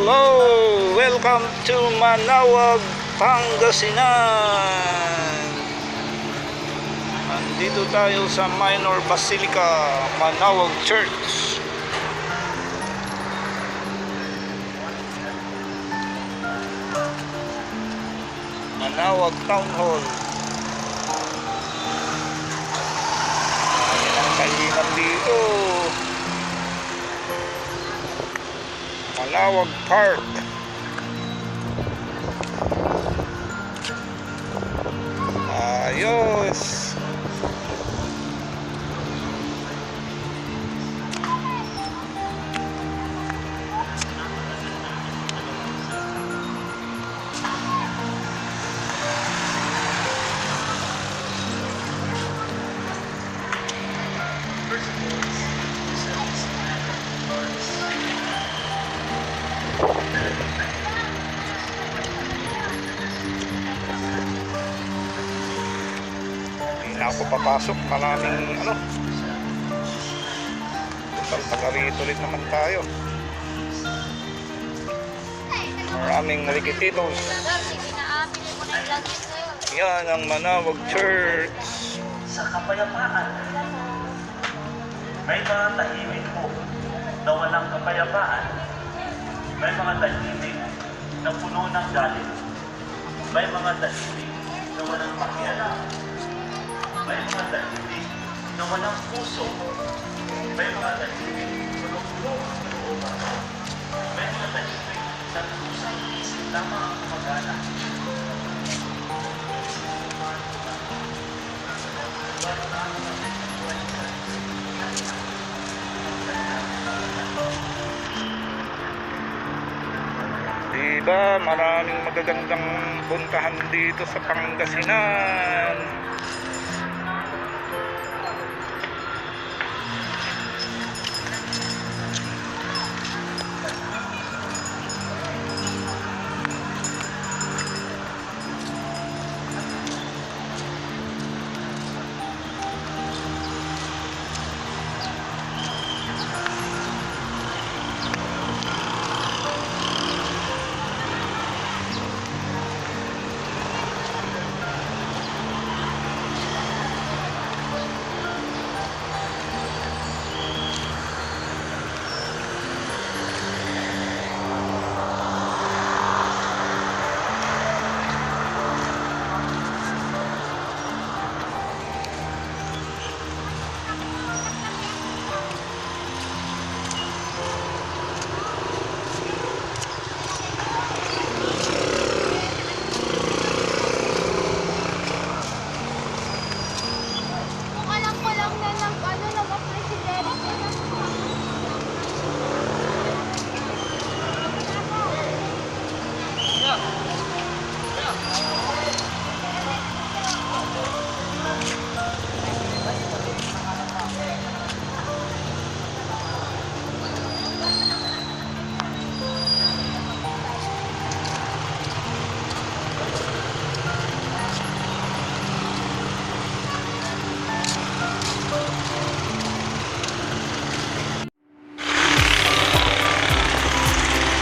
Hello! Welcome to Manaoag, Pangasinan. Andito tayo sa Minor Basilica, Manaoag Church. Manaoag Town Hall. Ayan ang kainan dito. Manaoag Park. Ayos. Hindi na ako papasok, maraming taga-rito ulit naman tayo. Maraming nalikititos. Yan ang Manaoag Church. Sa kapayapaan, may mga tahimik po na walang kapayapaan. May mga tahimik na puno ng galit. May mga tahimik na walang pakialam. May mga tahimik na walang puso. May mga tahimik na puno ng looban. May mga tahimik na kusang isip lamang ang kumagana. Diba, maraming magagandang puntahan dito sa Pangasinan.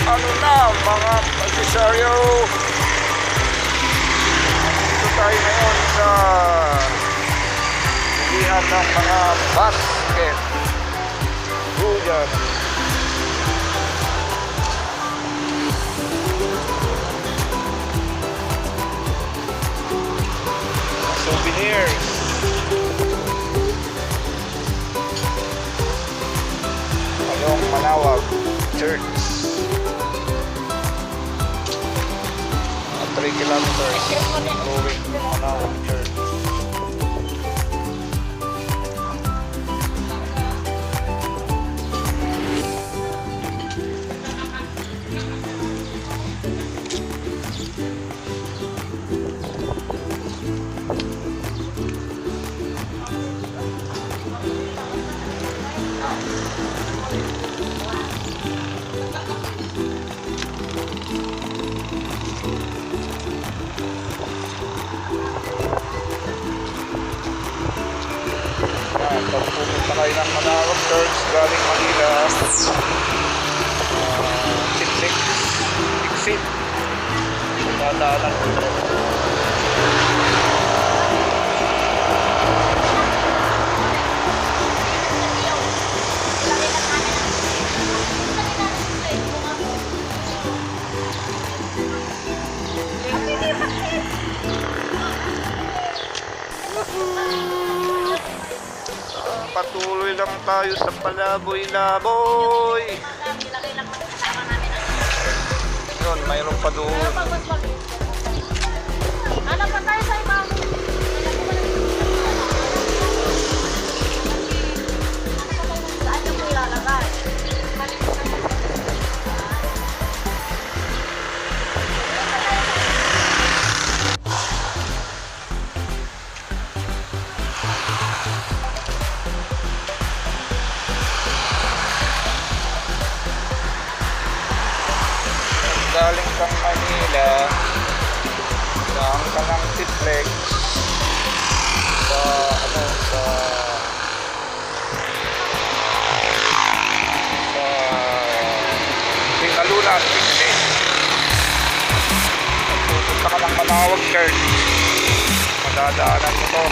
Ano na mga pasisaryo, dito tayo ngayon sa bilihan ng mga basket. Buyan. Souvenirs. Along Manaoag Church. 3 kilometers going to Manaoag Church. Pag pumunta kayo ng Manaoag Church galing Manila, Tiktik exit. Dadaanan ko to. Patuloy lang tayo sa palaboy-laboy. Yun, mayroon pa doon. Ano pa tayo sa ibang? Saan niyo po ilalagay? Galing kang Manila, saan ka ng Tiplex sa Pinalunan, hindi. Pupunta ka ng Manawag Church, madadaanan mo to.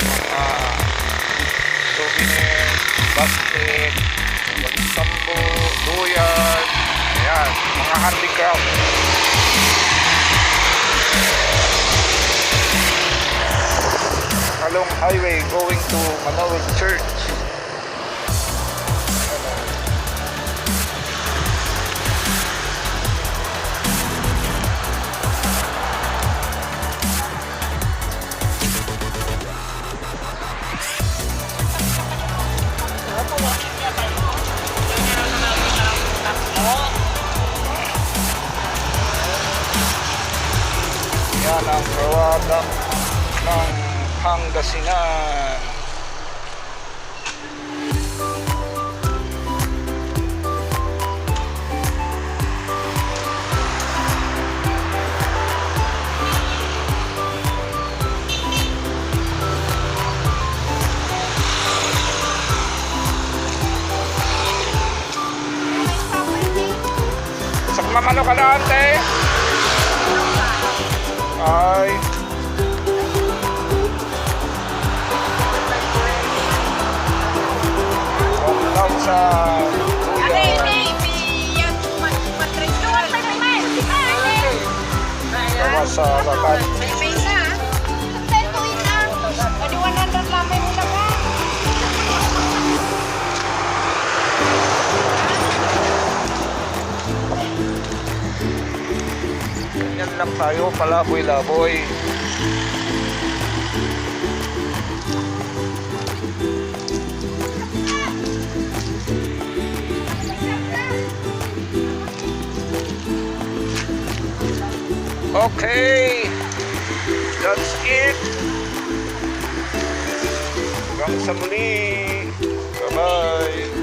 Mga souvenir, basket, pagsambo, duyan. Ayan, mga handicraft. Along highway going to Manawag Church. Yan ang product ng Pangasinan. Sakmamano ka na, ante? Ay. Welcome sa Tawa sa lakat. Yan lang tayo, palaboy-laboy. Okay, that's it. Hanggang sa muli. Bye-bye.